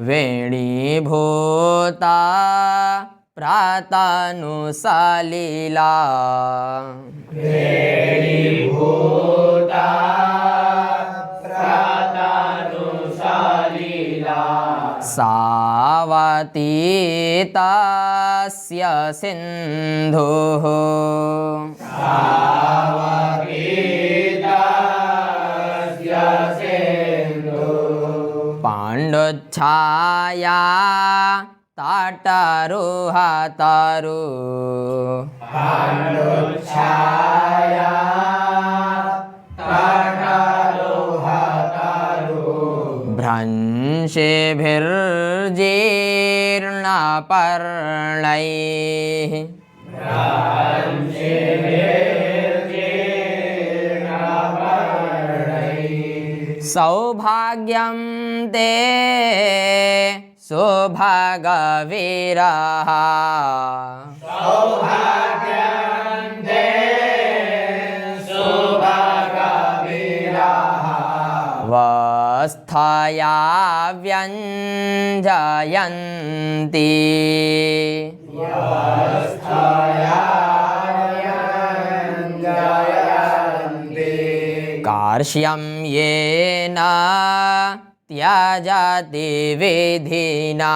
वेणीभूता प्रातानुसालीला सावतीतास्य सिन्धुः पाण्डुच्छाया ताटरुहतरु भ्रंशेभिर्जीर्णपर्णैः सौभाग्यं ते सुभगवीरः वस्थया व्यञ्जयन्ति कार्श्यं येन त्यजति विधिना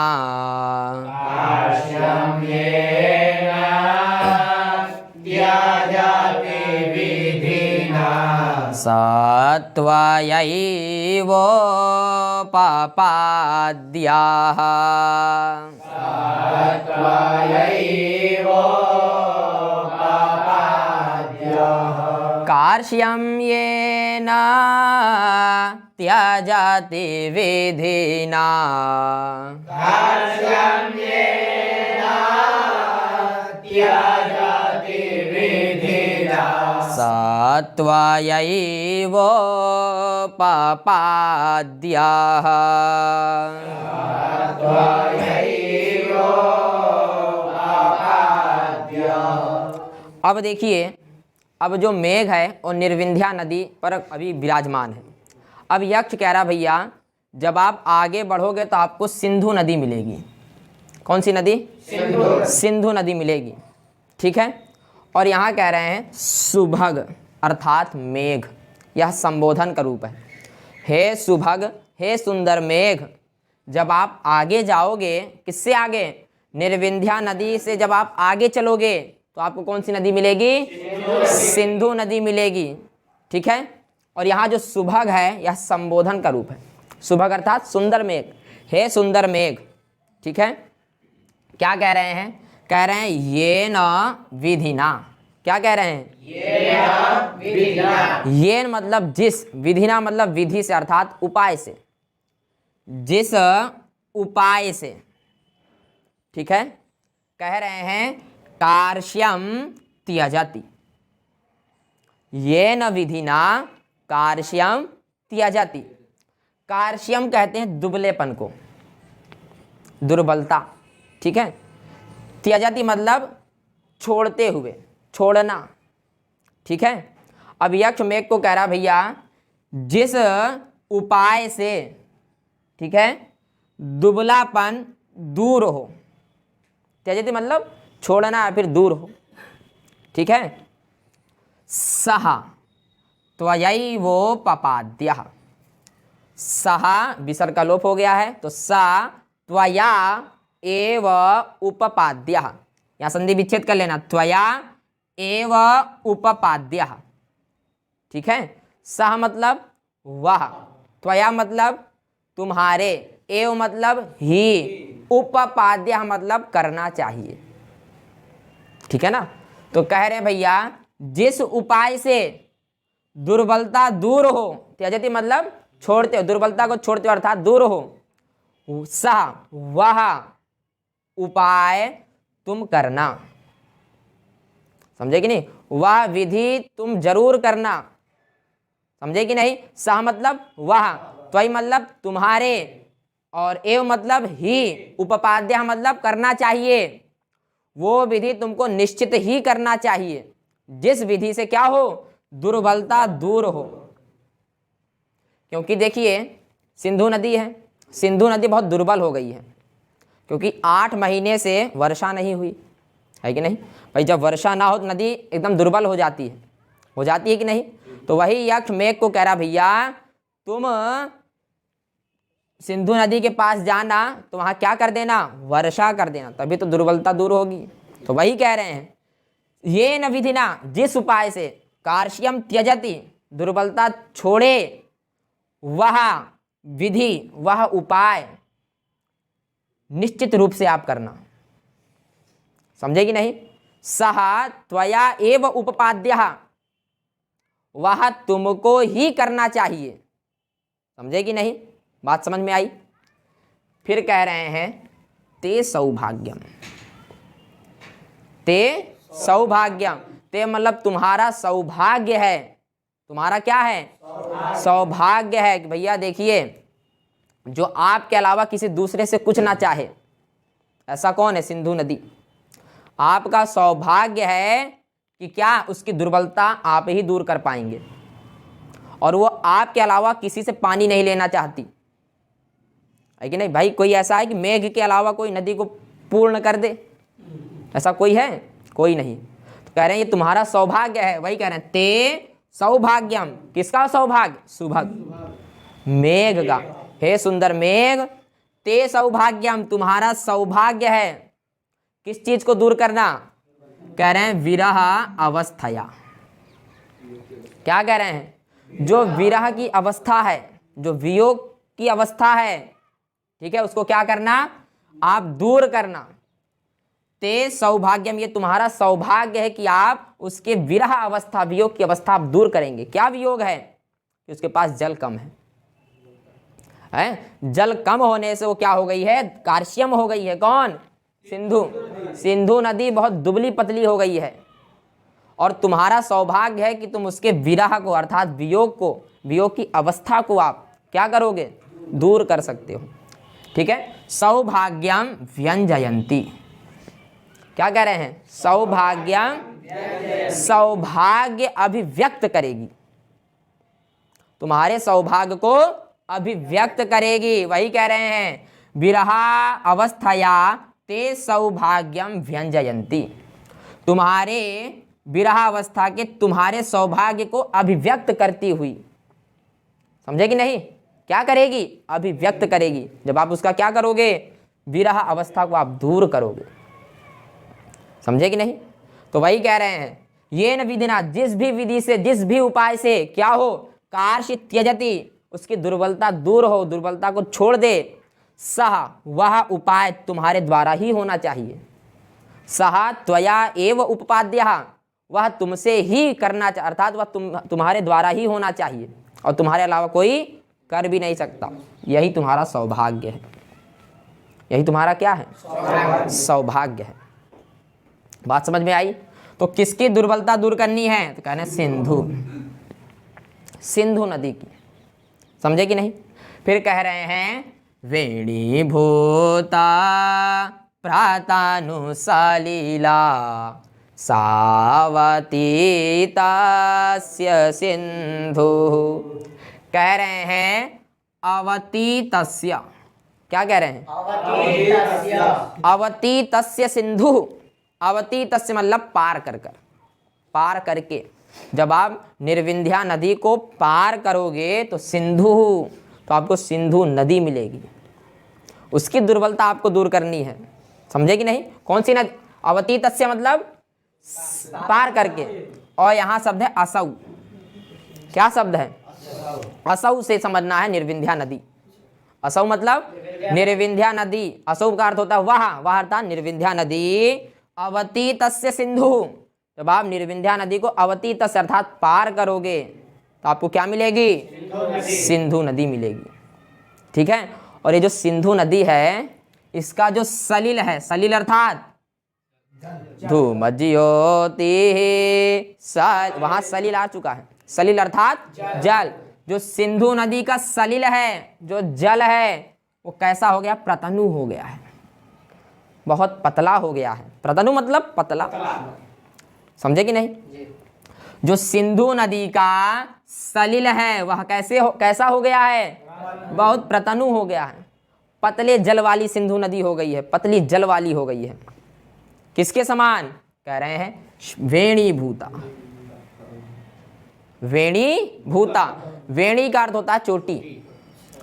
सत्वयैवोपपाद्यः कार्श्यं येन त्यजति विधिना सत्वयैवोपपाद्यः अब देखिए, अब जो मेघ है और निर्विंध्या नदी पर अभी विराजमान है। अब यक्ष कह रहा भैया जब आप आगे बढ़ोगे तो आपको सिंधु नदी मिलेगी। कौन सी नदी? सिंधु नदी मिलेगी। ठीक है। और यहाँ कह रहे हैं सुभग अर्थात मेघ, यह संबोधन का रूप है। हे सुभग, हे सुंदर मेघ, जब आप आगे जाओगे, किससे आगे? निर्विंध्या नदी से जब आप आगे चलोगे तो आपको कौन सी नदी मिलेगी? सिंधु नदी मिलेगी। ठीक है। और यहाँ जो सुभग है यह संबोधन का रूप है। सुभग अर्थात सुंदर मेघ, हे सुंदर मेघ। ठीक है। क्या कह रहे हैं? कह रहे हैं ये न विधिना। क्या कह रहे हैं? ये मतलब जिस, विधिना मतलब विधि से अर्थात उपाय से, जिस उपाय से। ठीक है। कह रहे हैं कार्श्यम त्यजति, ये न विधिना कार्श्यम त्यजति। कार्श्यम कहते हैं दुबलेपन को, दुर्बलता। ठीक है। त्यजति मतलब छोड़ते हुए, छोड़ना। ठीक है। अब यक्ष मेघ को कह रहा भैया जिस उपाय से, ठीक है, दुबलापन दूर हो, त्यजति मतलब छोड़ना या फिर दूर हो। ठीक है। सह त्वयैवोपपाद्यः, सह विसर्ग का लोप हो गया है तो सा त्वया एव उपपाद्यः, यहाँ संधि विच्छेद कर लेना, त्वया एव उपपाद्यः। ठीक है। सह मतलब वह, त्वया मतलब तुम्हारे, एव मतलब ही, उपपाद्यः मतलब करना चाहिए। ठीक है ना। तो कह रहे हैं भैया जिस उपाय से दुर्बलता दूर हो, त्यजति मतलब छोड़ते हो, दुर्बलता को छोड़ते हो अर्थात दूर हो, सह वह उपाय तुम करना। समझे कि नहीं? वह विधि तुम जरूर करना। समझे कि नहीं? सह मतलब वह, त्वयि मतलब तुम्हारे, और एव मतलब ही, उपपाद्य मतलब करना चाहिए। वो विधि तुमको निश्चित ही करना चाहिए जिस विधि से क्या हो? दुर्बलता दूर हो। क्योंकि देखिए सिंधु नदी है, सिंधु नदी बहुत दुर्बल हो गई है, क्योंकि 8 महीने से वर्षा नहीं हुई है कि नहीं भाई। जब वर्षा ना हो तो नदी एकदम दुर्बल हो जाती है कि नहीं। तो वही यक्ष मेघ को कह रहा, भैया तुम सिंधु नदी के पास जाना तो वहाँ क्या कर देना, वर्षा कर देना, तभी तो दुर्बलता दूर होगी। तो वही कह रहे हैं, ये न विधिना, जिस उपाय से कार्श्यम त्यजति, दुर्बलता छोड़े, वह विधि, वह उपाय निश्चित रूप से आप करना। समझे कि नहीं। सह त्वया एव उपपाद्यः, वह तुमको ही करना चाहिए। समझे कि नहीं, बात समझ में आई। फिर कह रहे हैं ते सौभाग्यम, ते सौभाग्यम, ते मतलब तुम्हारा सौभाग्य है। तुम्हारा क्या है, सौभाग्य है कि भैया देखिए, जो आपके अलावा किसी दूसरे से कुछ ना चाहे, ऐसा कौन है, सिंधु नदी। आपका सौभाग्य है कि क्या, उसकी दुर्बलता आप ही दूर कर पाएंगे, और वो आपके अलावा किसी से पानी नहीं लेना चाहती है कि नहीं भाई। कोई ऐसा है कि मेघ के अलावा कोई नदी को पूर्ण कर दे, ऐसा कोई है, कोई नहीं। तो कह रहे हैं ये तुम्हारा सौभाग्य है। वही कह रहे हैं ते सौभाग्यम, किसका सौभाग्य, सुभग मेघ का। हे सुंदर मेघ, ते सौभाग्यम, तुम्हारा सौभाग्य है। किस चीज को दूर करना, कह रहे हैं विरह अवस्थया। क्या कह रहे हैं, जो विरह की अवस्था है, जो वियोग की अवस्था है, ठीक है, उसको क्या करना, आप दूर करना। ते सौभाग्यम, ये तुम्हारा सौभाग्य है कि आप उसके विरह अवस्था, वियोग की अवस्था आप दूर करेंगे। क्या वियोग है, कि उसके पास जल कम है। जल कम होने से वो क्या हो गई है, कार्श्यम हो गई है। कौन, सिंधु नदी बहुत दुबली पतली हो गई है। और तुम्हारा सौभाग्य है कि तुम उसके विरह को, अर्थात वियोग को, वियोग की अवस्था को आप क्या करोगे, दूर कर सकते हो। ठीक है, सौभाग्यम व्यंजयंती, क्या कह रहे हैं, सौभाग्यम, सौभाग्य अभिव्यक्त करेगी, तुम्हारे सौभाग्य को अभिव्यक्त करेगी। वही कह रहे हैं विरहा अवस्थया ते सौभाग्यम व्यंजयंती, तुम्हारे विरह अवस्था के तुम्हारे सौभाग्य को अभिव्यक्त करती हुई। समझे कि नहीं, क्या करेगी, अभिव्यक्त करेगी। जब आप उसका क्या करोगे, विरह अवस्था को आप दूर करोगे। समझे कि नहीं। तो वही कह रहे हैं ये न विधिना, जिस भी विधि से, जिस भी उपाय से क्या हो, कार्श्य त्यजति, उसकी दुर्बलता दूर हो, दुर्बलता को छोड़ दे। सह, वह उपाय तुम्हारे द्वारा ही होना चाहिए। सह त्वया एव उपपाद्यः, वह तुमसे ही करना, अर्थात वह तुम्हारे द्वारा ही होना चाहिए, और तुम्हारे अलावा कोई कर भी नहीं सकता। यही तुम्हारा सौभाग्य है, यही तुम्हारा क्या है, सौभाग्य है। बात समझ में आई। तो किसकी दुर्बलता दूर करनी है, तो कहने सिंधु नदी की। समझे कि नहीं। फिर कह रहे हैं वेणी भूता प्रातानु सलीला सावती तस्य सिंधु, कह रहे हैं अवतीतस्य, क्या कह रहे हैं, अवतीतस्य सिंधु। अवतीतस्य मतलब पार कर कर, पार करके। जब आप निर्विंध्या नदी को पार करोगे तो सिंधु, तो आपको सिंधु नदी मिलेगी। उसकी दुर्बलता आपको दूर करनी है। समझे कि नहीं। कौन सी नदी, अवतीतस्य मतलब पार करके, और यहाँ शब्द है असौ। क्या शब्द है, असौ से समझना है निर्विंध्या नदी। असौ मतलब निर्विंध्या नदी, असौ का अर्थ होता है वह अर्थात निर्विंध्या नदी। अवतीतस्य सिंधु, जब आप निर्विंध्या नदी को अवतीतस्य अर्थात पार करोगे तो आपको क्या मिलेगी, सिंधु नदी मिलेगी। ठीक है। और ये जो सिंधु नदी है, इसका जो सलिल है, सलिल अर्थात धूम ज्योति, वहां सलिल आ चुका है। सलिल अर्थात जल। जो सिंधु नदी का सलिल है, जो जल है, वो कैसा हो गया, प्रतनु हो गया है, बहुत पतला हो गया है। प्रतनु मतलब पतला। समझे कि नहीं। जो सिंधु नदी का सलिल है वह कैसा हो गया है, बहुत प्रतनु हो गया है। पतले जल वाली सिंधु नदी हो गई है, पतली जल वाली हो गई है। किसके समान? कह रहे हैं वेणीभूता। वेणीभूता, वेणी का अर्थ होता है चोटी,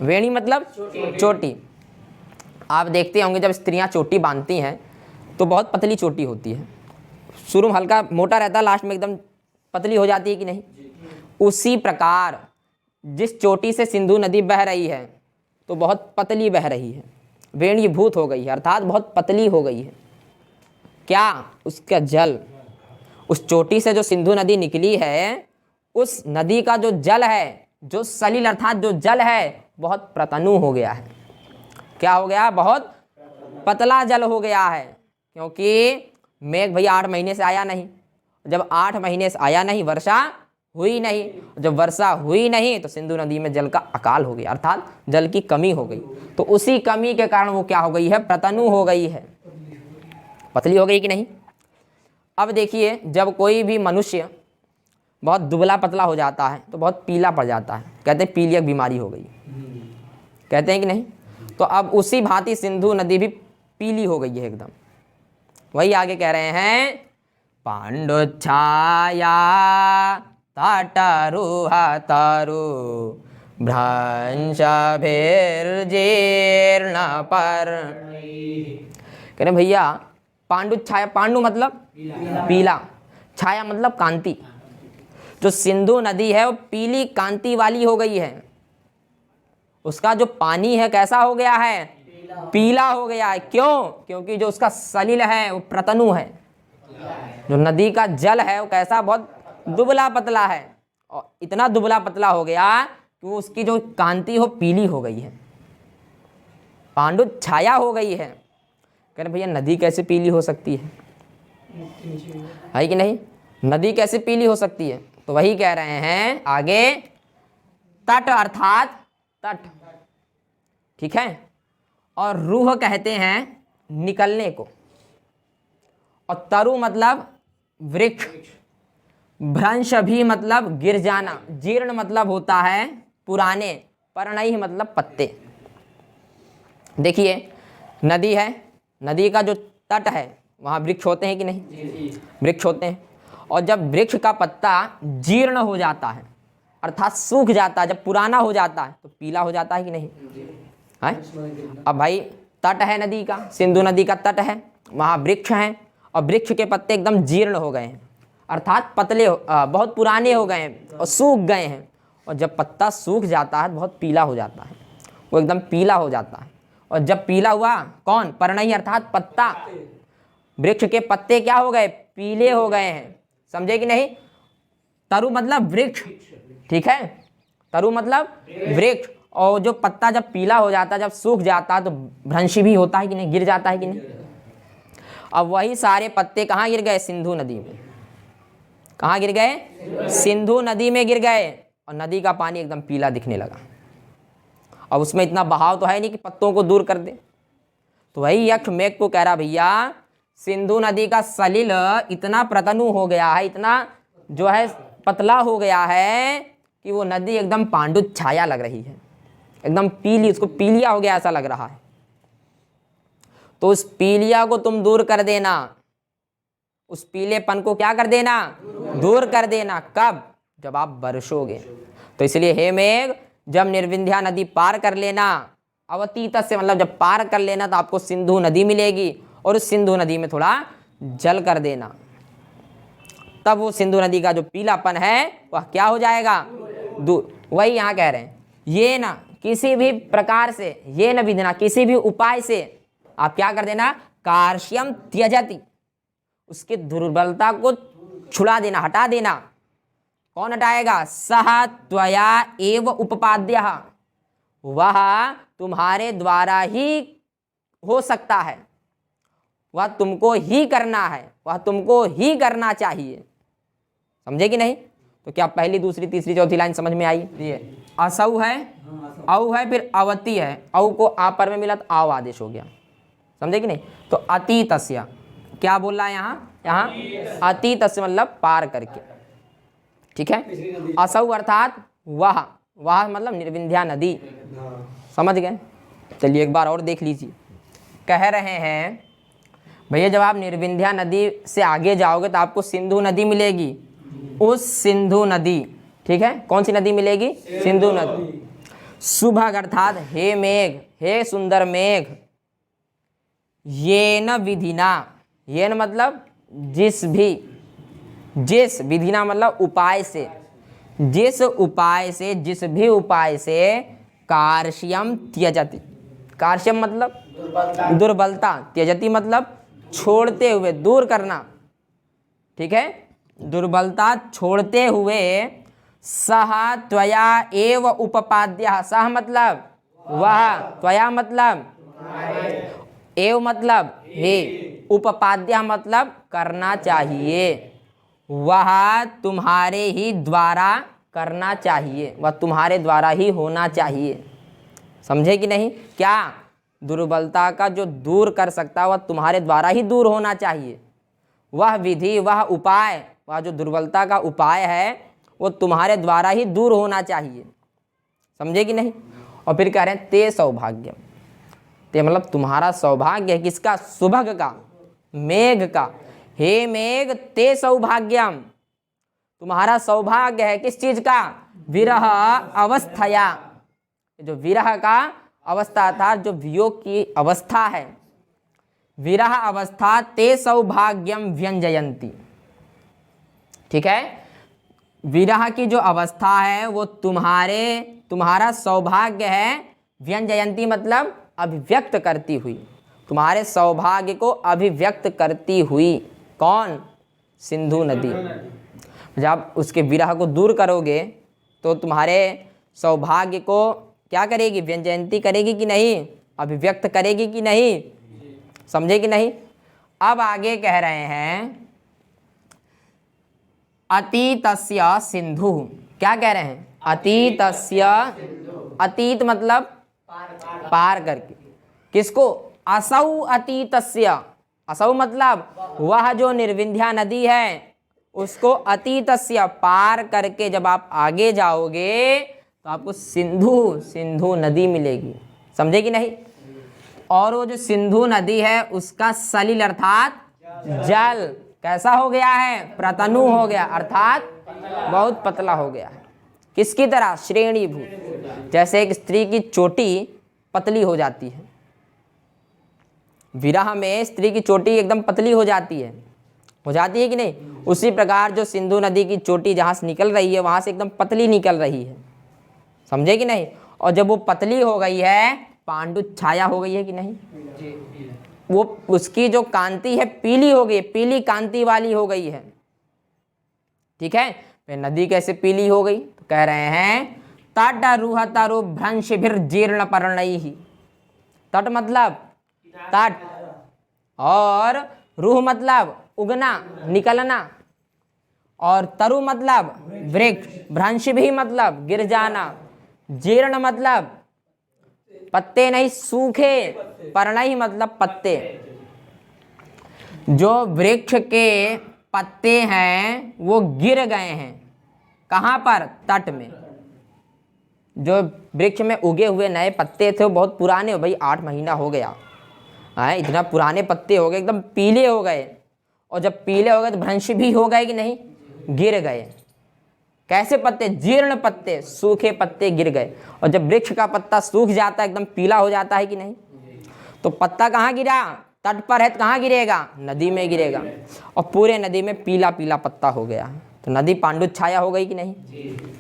वेणी मतलब चोटी। आप देखते होंगे जब स्त्रियां चोटी बांधती हैं तो बहुत पतली चोटी होती है, शुरू में हल्का मोटा रहता है, लास्ट में एकदम पतली हो जाती है कि नहीं। उसी प्रकार जिस चोटी से सिंधु नदी बह रही है तो बहुत पतली बह रही है, वेणीभूत हो गई है, अर्थात बहुत पतली हो गई है। क्या? उसका जल, उस चोटी से जो सिंधु नदी निकली है, उस नदी का जो जल है, जो सलिल अर्थात जो जल है, बहुत प्रतनु हो गया है। क्या हो गया? बहुत पतला जल हो गया है, क्योंकि मेघ भैया 8 महीने से आया नहीं। जब 8 महीने से आया नहीं, वर्षा हुई नहीं, जब वर्षा हुई नहीं तो सिंधु नदी में जल का अकाल हो गया, अर्थात जल की कमी हो गई। तो उसी कमी के कारण वो क्या हो गई है? प्रतनु हो गई है, पतली हो गई कि नहीं। अब देखिए, जब कोई भी मनुष्य बहुत दुबला पतला हो जाता है तो बहुत पीला पड़ जाता है, कहते हैं पीलियक बीमारी हो गई, कहते हैं कि नहीं। तो अब उसी भांति सिंधु नदी भी पीली हो गई है एकदम। वही आगे कह रहे हैं, पांडुच्छाया ताटरुहा तरु भ्रंशभिर्जीर्ण पर। कह रहे भैया पांडु छाया, पांडु मतलब पीला, छाया मतलब कांति। जो सिंधु नदी है वो पीली कांति वाली हो गई है, उसका जो पानी है कैसा हो गया है? पीला हो गया है। क्यों? क्योंकि जो उसका सलिल है वो प्रतनु है, जो नदी का जल है वो कैसा? बहुत दुबला पतला है, और इतना दुबला पतला हो गया कि वो उसकी जो कांति हो पीली हो गई है, पांडु छाया हो गई है। कह रहे भैया नदी कैसे पीली हो सकती है कि नहीं? नदी कैसे पीली हो सकती है? तो वही कह रहे हैं आगे, तट अर्थात तट, ठीक है। और रूह कहते हैं निकलने को, और तरु मतलब वृक्ष, भ्रंश भी मतलब गिर जाना, जीर्ण मतलब होता है पुराने, पर्णई मतलब पत्ते। देखिए नदी है, नदी का जो तट है वहाँ वृक्ष होते हैं कि नहीं? वृक्ष होते हैं। और जब वृक्ष का पत्ता जीर्ण हो जाता है अर्थात सूख जाता है, जब पुराना हो जाता है तो पीला हो जाता है कि नहीं है? अब भाई तट है नदी का, सिंधु नदी का तट है, वहाँ वृक्ष हैं और वृक्ष के पत्ते एकदम जीर्ण हो गए हैं अर्थात पतले बहुत पुराने हो गए हैं और सूख गए हैं। और जब पत्ता सूख जाता है बहुत पीला हो जाता है, वो एकदम पीला हो जाता है। और जब पीला हुआ, कौन? पर्णई अर्थात पत्ता, वृक्ष के पत्ते क्या हो गए? पीले हो गए हैं, समझे कि नहीं। तरु मतलब वृक्ष, ठीक है, तरु मतलब वृक्ष। और जो पत्ता जब पीला हो जाता है, जब सूख जाता है तो भ्रंशी भी होता है कि नहीं? गिर जाता है कि नहीं। अब वही सारे पत्ते कहाँ गिर गए? सिंधु नदी में। कहाँ गिर गए? सिंधु नदी में गिर गए, और नदी का पानी एकदम पीला दिखने लगा। अब उसमें इतना बहाव तो है नहीं कि पत्तों को दूर कर दे। तो वही यक्ष मेघ को कह रहा भैया सिंधु नदी का सलिल इतना प्रतनु हो गया है, इतना जो है पतला हो गया है कि वो नदी एकदम पांडु छाया लग रही है, एकदम पीली, उसको पीलिया हो गया ऐसा लग रहा है। तो उस पीलिया को तुम दूर कर देना, उस पीलेपन को क्या कर देना? दूर कर देना। कब? जब आप बरसोगे। तो इसलिए हे मेघ, जब निर्विंध्या नदी पार कर लेना, अवतीत से मतलब जब पार कर लेना तो आपको सिंधु नदी मिलेगी, और उस सिंधु नदी में थोड़ा जल कर देना, तब वो सिंधु नदी का जो पीलापन है वह क्या हो जाएगा? दूर। वही यहाँ कह रहे हैं, ये ना किसी भी प्रकार से, ये न विधिना, किसी भी उपाय से आप क्या कर देना? कार्श्यम त्यजति, उसकी दुर्बलता को छुड़ा देना, हटा देना। कौन हटाएगा? सह त्वया एव उपपाद्यः, वह तुम्हारे द्वारा ही हो सकता है, वह तुमको ही करना है, वह तुमको ही करना चाहिए, समझे कि नहीं। तो क्या पहली दूसरी तीसरी चौथी लाइन समझ में आई? ये असौ है, औ है, फिर अवती है, औ को आ पर में मिला तो आव आदेश हो गया, समझे कि नहीं। तो अतीतस्य क्या बोल रहा है यहाँ अतीतस्य मतलब पार करके, ठीक है। असौ अर्थात वह, वह मतलब निर्विंध्या नदी, समझ गए। चलिए एक बार और देख लीजिए। कह रहे हैं भैया जब आप निर्विंध्या नदी से आगे जाओगे तो आपको सिंधु नदी मिलेगी। उस सिंधु नदी, ठीक है, कौन सी नदी मिलेगी? सिंधु नदी। सुभग अर्थात हे मेघ, हे सुंदर मेघ, ये न विधिना, ये न मतलब जिस भी, जिस, विधिना मतलब उपाय से, जिस उपाय से, जिस भी उपाय से कार्श्यम त्यजति, कार्श्यम मतलब दुर्बलता, त्यजति मतलब छोड़ते हुए, दूर करना, ठीक है, दुर्बलता छोड़ते हुए, सह त्वया एव उपपाद्य, सह मतलब वह, त्वया मतलब एव मतलब हे, उपपाद्य मतलब करना चाहिए, वह तुम्हारे ही द्वारा करना चाहिए, वह तुम्हारे द्वारा ही होना चाहिए। समझे कि नहीं? क्या दुर्बलता का जो दूर कर सकता है वह तुम्हारे द्वारा ही दूर होना चाहिए। वह विधि, वह उपाय, वह जो दुर्बलता का उपाय है वो तुम्हारे द्वारा ही दूर होना चाहिए। समझे कि नहीं? और फिर कह रहे हैं ते सौभाग्यम, ते मतलब तुम्हारा सौभाग्य है, किसका? सुभग का, मेघ का। हे मेघ ते सौभाग्यम, तुम्हारा सौभाग्य है किस चीज का? विरह अवस्थया, जो विरह का अवस्था था, जो वियोग की अवस्था है, विरह अवस्था ते सौभाग्यम व्यंजयंती, ठीक है, विरह की जो अवस्था है वो तुम्हारा सौभाग्य है। व्यंजयंती मतलब अभिव्यक्त करती हुई, तुम्हारे सौभाग्य को अभिव्यक्त करती हुई। कौन? सिंधु नदी। जब उसके विरह को दूर करोगे तो तुम्हारे सौभाग्य को क्या करेगी? व्यंजयंती करेगी कि नहीं? अभिव्यक्त करेगी कि नहीं? समझे कि नहीं? अब आगे कह रहे हैं अतीतस्य सिंधु, क्या कह रहे हैं? अतीतस्य, अतीत मतलब पार करके, किसको? असौ अतीतस्य, असौ मतलब वह जो निर्विंध्या नदी है उसको अतीतस्य पार करके जब आप आगे जाओगे तो आपको सिंधु नदी मिलेगी। समझे कि नहीं? और वो जो सिंधु नदी है उसका सलिल अर्थात जल कैसा हो गया है? प्रतनु हो गया, अर्थात बहुत पतला हो गया है। किसकी तरह? श्रेणीभूत, जैसे एक स्त्री की चोटी पतली हो जाती है, विरह में स्त्री की चोटी एकदम पतली हो जाती है कि नहीं? उसी प्रकार जो सिंधु नदी की चोटी जहाँ से निकल रही है वहाँ से एकदम पतली निकल रही है। समझे कि नहीं? और जब वो पतली हो गई है, पांडु छाया हो गई है कि नहीं? वो उसकी जो कांति है पीली हो गई, पीली कांति वाली हो गई है, ठीक है। फिर नदी कैसे पीली हो गई? तो कह रहे हैं तट रुह तरु भ्रंश भीर जीर्ण पर्णैहि, तट मतलब तट, और रूह मतलब उगना, निकलना, और तरु मतलब वृक्ष, भ्रंश भी मतलब गिर जाना, जीर्ण मतलब पत्ते नहीं सूखे, पर्णई मतलब पत्ते। जो वृक्ष के पत्ते हैं वो गिर गए हैं, कहाँ पर? तट में। जो वृक्ष में उगे हुए नए पत्ते थे वो बहुत पुराने हो, भाई 8 महीना हो गया है, इतना पुराने पत्ते हो गए, एकदम पीले हो गए। और जब पीले हो गए तो भ्रंश भी हो गए कि नहीं? गिर गए। कैसे पत्ते? जीर्ण पत्ते, सूखे पत्ते गिर गए। और जब वृक्ष का पत्ता सूख जाता है, एकदम पीला हो जाता है कि नहीं? तो पत्ता कहाँ गिरा? तट पर है तो कहाँ गिरेगा? नदी में गिरेगा। और पूरे नदी में पीला पीला पत्ता हो गया, तो नदी पांडु छाया हो गई कि नहीं?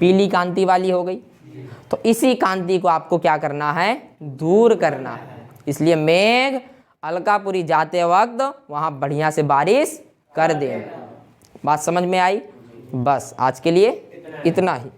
पीली कांति वाली हो गई। तो इसी कांति को आपको क्या करना है? दूर करना है। इसलिए मेघ अलकापुरी जाते वक्त वहाँ बढ़िया से बारिश कर दे। बात समझ में आई? बस आज के लिए इतना ही।